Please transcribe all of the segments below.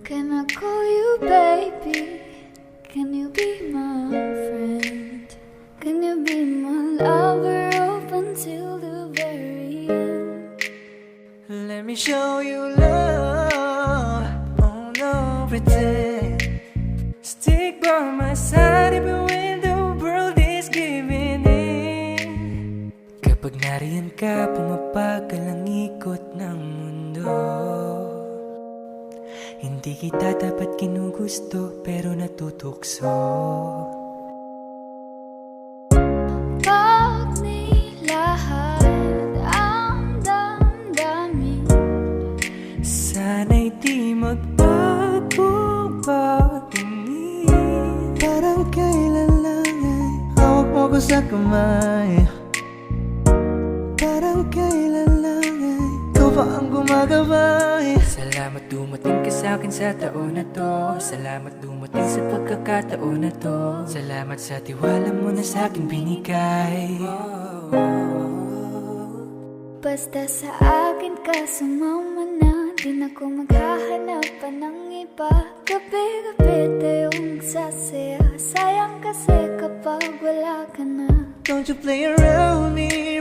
Can I call you baby? Can you be my friend? Can you be my lover up until the very end? Let me show you love. Oh no, pretend. Stick by my side even when the world is giving in. Kapag nariyan ka, pumapagal ang ikot ng mundo. Hindi kita dapat kinugusto, pero natutukso. Pag nilahad ang damdamin, sana'y di magbago patingin. Parang kailan lang ay hawak mo ko sa kamay. Parang kailan lang ay ikaw pa ang gumagabay. Salamat dumating ka sa'kin sa taon na to. Salamat dumating sa pagkakataon na to. Salamat sa tiwala mo na sa'kin binigay. basta sa akin ka sumama na. Di na ko maghahanap pa ng iba. Gabi-gabi tayong magsasaya. Sayang kasi kapag wala ka na. Don't you play around me,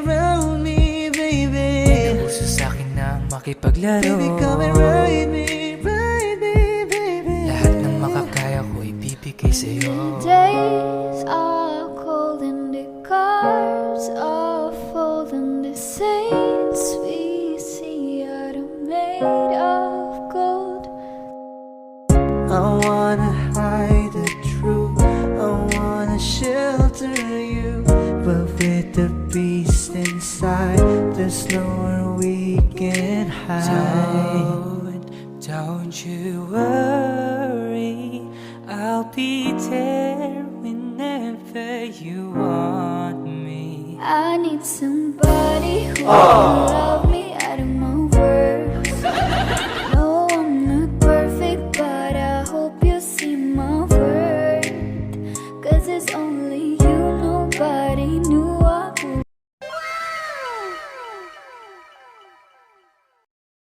baby. Ang puso sa'kin na makipaglaro. Baby, come and ride me, baby. Lahat ng makakaya ko ibibigay sa'yo. Days are cold and the cars are full and the saints we see are made of gold. I wanna hide the truth, I wanna shelter you, but with the beast inside, there's nowhere we can hide. Don't you worry, I'll be there whenever you want me. I need somebody who will love